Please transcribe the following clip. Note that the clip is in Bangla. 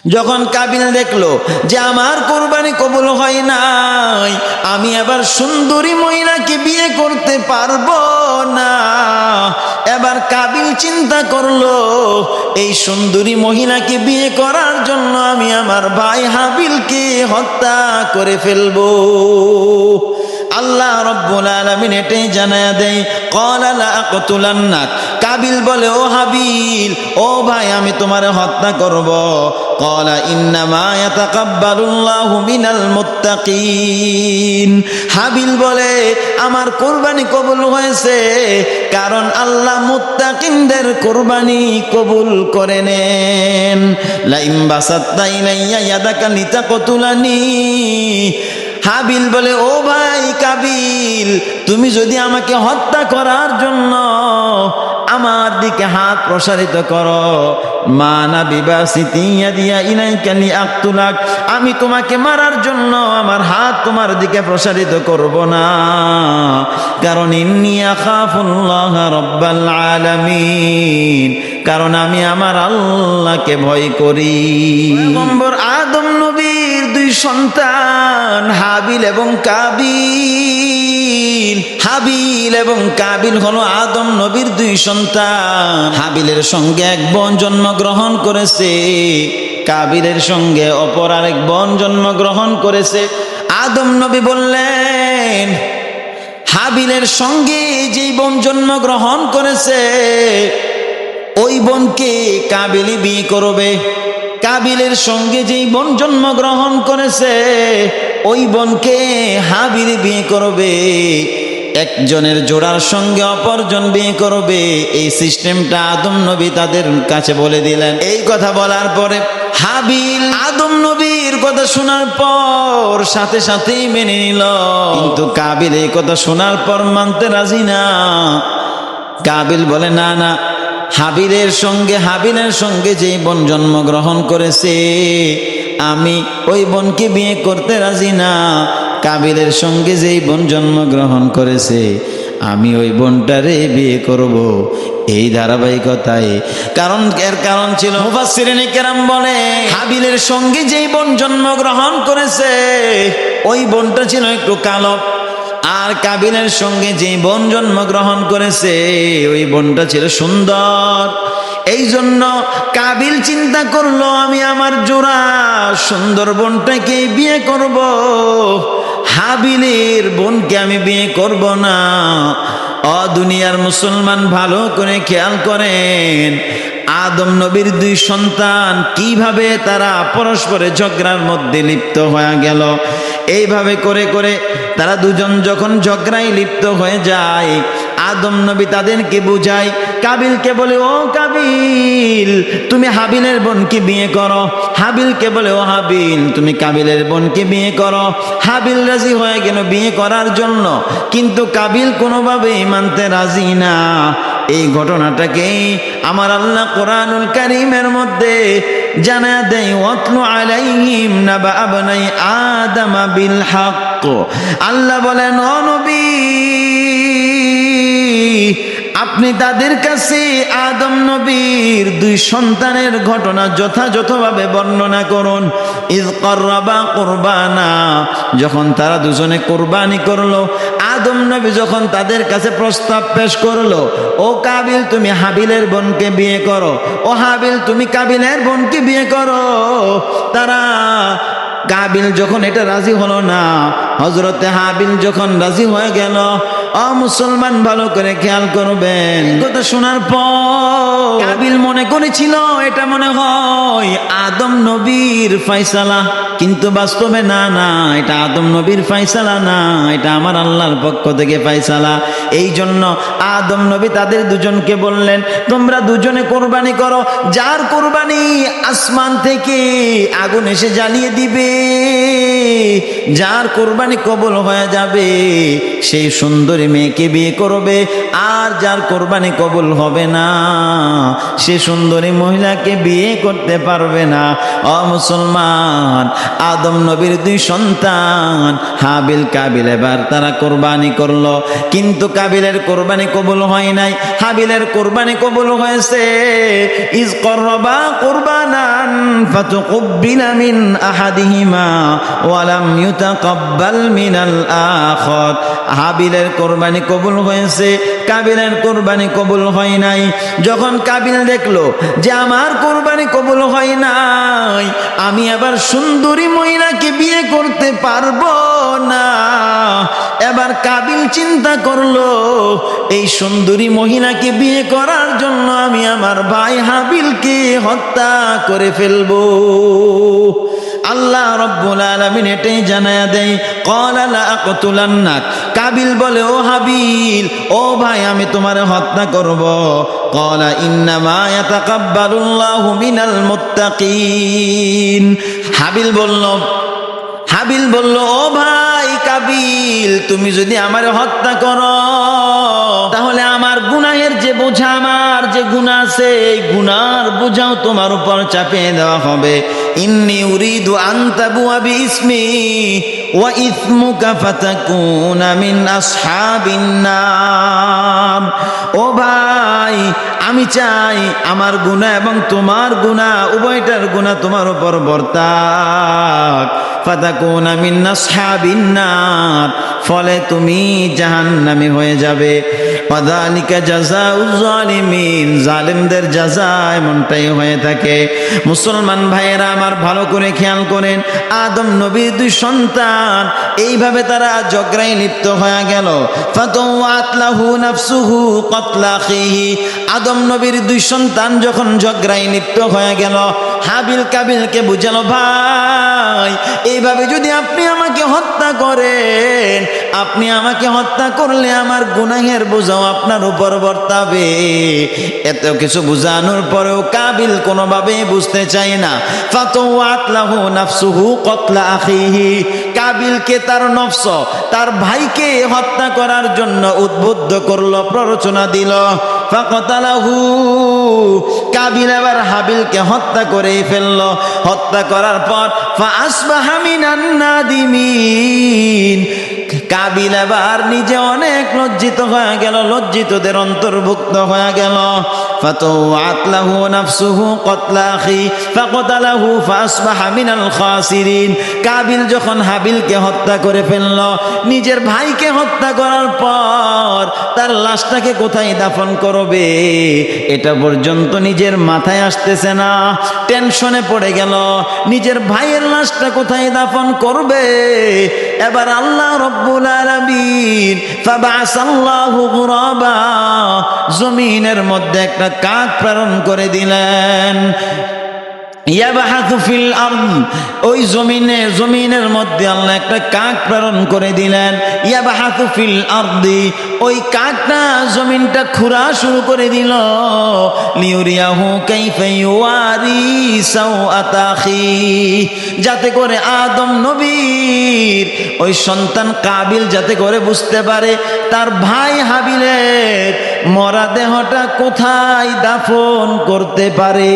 যখন কাবিল দেখলো যে আমার কোরবানি কবুল হয় নাই, আমি আবার সুন্দরী মহিলাকে বিয়ে করতে পারবো না। এবার কাবিল চিন্তা করলো এই সুন্দরী মহিলাকে বিয়ে করার জন্য আমি আমার ভাই হাবিলকে হত্যা করে ফেলবো। আল্লাহ রাব্বুল আলামিন এটাই জানায়া দেয়, ক্বালা লা আকতুলান্নাক। কাবিল বলে, ও হাবিল, ও ভাই, আমি তোমারে হত্যা করব। ক্বালা ইন্নামা ইয়াতাকাব্বালুল্লাহু মিনাল মুত্তাকিন। হাবিল বলে, আমার কুরবানি কবুল হয়েছে, কারণ আল্লাহ মুত্তাকিনদের কুরবানি কবুল করে নেন। লা ইন বাসাত্তা ইলাইয়া ইয়াদাকা লিতাকতুলানি। হাবিল বলে, ও ভাই কাবিল, তুমি যদি আমাকে হত্যা করার জন্য আমার দিকে হাত প্রসারিত করো, মানা বিবাসিতি ইয়াদিয়া ইলাইকা লিআকতুলাক, আমি তোমাকে মারার জন্য আমার হাত তোমার দিকে প্রসারিত করব না, কারণ ইন্নী আখাফুল্লাহ রাব্বাল আলামিন, কারণ আমি আমার আল্লাহকে ভয় করি। পয়গম্বর আদম নবীর দুই সন্তান হাবিল এবং কাবিল। হাবিল এবং কাবিল হলো আদম নবীর দুই সন্তান। হাবিলের সঙ্গে এক বোন জন্মগ্রহণ করেছে, কাবিলের সঙ্গে অপর আরেক বোন জন্মগ্রহণ করেছে। আদম নবী বললেন, হাবিলের সঙ্গে যেই বোন জন্মগ্রহণ করেছে ওই বোনকে কাবিলই বিয়ে করবে। কাবিলের সঙ্গে যেই বোন জন্মগ্রহণ করেছে ওই বোনকে হাবিল বিয়ে করবে। একজনের জোড়ার সঙ্গে অপরজন বিয়ে করবে। এই সিস্টেমটা আদম নবী তাদের কাছে বলে দিলেন। এই কথা বলার পরে হাবিল আদম নবীর কথা শোনার পর সাথে সাথেই মেনে নিল, কিন্তু কাবিল এই কথা শোনার পর মানতে রাজি না। কাবিল বলে, না না, হাবিলের সঙ্গে যেই বোন জন্মগ্রহণ করেছে আমি ওই বোনকে বিয়ে করতে রাজি না। কাবিলের সঙ্গে যেই বোন জন্মগ্রহণ করেছে আমি ওই বোনটারে বিয়ে করব। এই ধারাবাহিকতায় এর কারণ ছিল, মুফাসসিরিনে কেরাম বলে, হাবিলের সঙ্গে যেই বোন জন্মগ্রহণ করেছে ওই বোনটা ছিল একটু কালো, আর কাবিলের সঙ্গে যে বোন জন্মগ্রহণ করেছে ওই বোনটা ছিল সুন্দর। এই জন্য কাবিল চিন্তা করলো, আমি আমার জোড়া সুন্দর বোনটাকে বিয়ে করব, হাবিলের বোনকে আমি বিয়ে করব না। দুনিয়ার মুসলমান ভালো করে খেয়াল করেন, আদম নবীর দুই সন্তান কিভাবে তারা পরস্পরের ঝগড়ার মধ্যে লিপ্ত হয়ে গেল। এইভাবে করে করে তারা দুজন যখন ঝগড়ায় লিপ্ত হয়ে যায়, আদম নবী তাদেরকে বুঝায়। কাবিলকে বলে, ও কাবিল, তুমি হাবিলের বোনকে বিয়ে করো। হাবিলকে বলে, ও হাবিল, তুমি কাবিলের বোনকে বিয়ে করো। হাবিল রাজি হয়ে গেল বিয়ে করার জন্য, কিন্তু কাবিল কোনোভাবেই মানতে রাজি না। এই ঘটনাটাকে আমার আল্লাহ কোরআনুল কারীমের মধ্যে জানা দেয়, ওয়াতলু আলাইহিম নাবা আবনাই আদম বিল হক। আল্লাহ বলেন, ও নবী, আপনি তাদের কাছে আদম নবীর দুই সন্তানের ঘটনা যথাযথভাবে বর্ণনা করুন। ইয কররাবা কুরবানা, যখন তারা দুজনে কুরবানি করলো, আদম নবী যখন তাদের কাছে প্রস্তাব পেশ করলো, ও কাবিল তুমি হাবিলের বোনকে বিয়ে করো, ও হাবিল তুমি কাবিলের বোনকে বিয়ে করো, তারা কাবিল যখন এটা রাজি হলো না, হযরতে হাবিল যখন রাজি হয়ে গেল। মুসলমান ভালো করে খেয়াল করবেন, কথা শোনার পর কাবিল মনে করেছিল এটা মনে হয় আদম নবীর ফয়সালা, কিন্তু বাস্তবে না, না, এটা আদম নবীর ফয়সালা না, এটা আমার আল্লাহর পক্ষ থেকে ফয়সালা। এই জন্য আদম নবী তাদের দুজনকে বললেন, তোমরা দুজনে কোরবানি করো, যার কোরবানি আসমান থেকে আগুন এসে জ্বালিয়ে দিবে, যার কোরবানি কবুল হয়ে যাবে সেই সুন্দরী মেয়েকে বিয়ে করবে, আর যার কোরবানি কবুল হবে না সে সুন্দরী মহিলাকে বিয়ে করতে পারবে না। না। ও মুসলমান, আদম নবীর দুই সন্তান হাবিল কাবিল এবার তারা কোরবানি করলো, কিন্তু কাবিলের কোরবানি কবুল হয় নাই, হাবিলের কোরবানি কবুল হয়েছে। ইজ করবা কুরবানান ফাতুকুব্বিলা মিন আহাদিহিমা ওয়া লাম ইউতাকাব্বাল মিনাল আখার। হাবিলের কোরবানি কবুল হয়েছে, কাবিলের কোরবানি কবুল হয় নাই। যখন কাবিল দেখলো যে আমার কোরবানি কবুল হয় নাই, আমি আবার সুন্দরী মহিলাকে বিয়ে করতে পারবো না, এবার কাবিল চিন্তা করলো এই সুন্দরী মহিলাকে বিয়ে করার জন্য আমি আমার ভাই হাবিলকে হত্যা করে ফেলবো। আল্লাহ রাব্বুল আলামিন এটাই জানায়া দেয়, ক্বালা লা আকতুলান্নাক। কাবিল বলে, ও হাবিল, ও ভাই, আমি তোমারে হত্যা করব। ক্বালা ইন্নামা ইয়াতাকাব্বালুল্লাহু মিনাল মুত্তাকিন। হাবিল বলল, ও ভাই কাবিল, তুমি যদি আমারে হত্যা করো তাহলে আমার গুনাহের যে বোঝা, আমার যে গুনাহ আছে এই গুনার বোঝাও তোমার উপর চাপিয়ে দেওয়া হবে। ইন্নী উরিদু আন তাবুয়া বিইসমি ওয়া ইসমুকা ফাতাকুনা মিন আসহাবিন নার। ও ভাই, আমি চাই আমার গুনাহ এবং তোমার গুনাহ, উভয়টার গুনাহ তোমার উপর বর্তাক। ফাতাকুনা মিন আসহাবিন নার, ফলে তুমি জাহান্নামী হয়ে যাবে। ওয়াযালিকা জাযাউজ জালিমিন, জালিমদের জাযা এমনটাই হয়ে থাকে। মুসলমান ভাইয়েরা আমার, ভালো করে খেয়াল করেন, আদম নবীর দুই সন্তান এইভাবে তারা ঝগড়ায় লিপ্ত হয়ে গেল। ফাতাওয়াত লাহু নাফসুহু কতলা আখিহি। আদম নবীর দুই সন্তান যখন ঝগড়ায় লিপ্ত হয়ে গেল, হাবিল কাবিলকে বুঝালো, ভাই এইভাবে যদি আপনি আমাকে হত্যা করেন, আপনি আমাকে হত্যা করলে আমার গুনাহের বোঝাও আপনার উপর বর্তাবে। এত কিছু বুঝানোর পরেও কাবিল কোনোভাবে বুঝতে চায় না। ফাতাওয়াত লাহু নাফসুহু কতলা আখিহি। কাবিলকে তার নফস, তার ভাইকে হত্যা করার জন্য উদ্বুদ্ধ করলো, প্ররোচনা দিল। ফাকাতালাহু, কাবিল এবার হাবিলকে হত্যা করে ফেলল। হত্যা করার পর ফাআসবাহা মিনান নাদিমিন, কাবিল এবার নিজে অনেক লজ্জিত হয়ে গেল, লজ্জিতদের অন্তর্ভুক্ত হয়ে গেল। ফাতাওয়াত লাহু নাফসুহু কতলা আখি ফাকাতালাহু ফাআসবাহা মিনাল খাসিরিন। কাবিল যখন হাবিলকে হত্যা করে ফেলল, নিজের ভাইকে হত্যা করার পর তার লাশটাকে কোথায় দাফন করবে এটা পর্যন্ত নিজের মাথায় আসতেছে না। টেনশনে পড়ে গেল, নিজের ভাইয়ের লাশটা কোথায় দাফন করবে। এবার আল্লাহ রব্বুল আলামিন ফাবাসাল্লাহু গুরাবা, জমিনের মধ্যে একটা কাক প্রেরণ করে দিলেন। ইয়াবহাতু ফিল আরদ, ওই জমিনের মধ্যে আল্লাহ একটা কাক প্রেরণ করে দিলেন। ইয়াবহাতু ফিল আরদি, ওই কাকটা জমিনটা খুঁড়া শুরু করে দিল। লিউরিয়াহু কাইফা ইউয়ারি সাওআতা আখি, যাতে করে আদম নবীর ওই সন্তান কাবিল যাতে করে বুঝতে পারে তার ভাই হাবিলের মরা দেহটা কোথায় দাফন করতে পারে।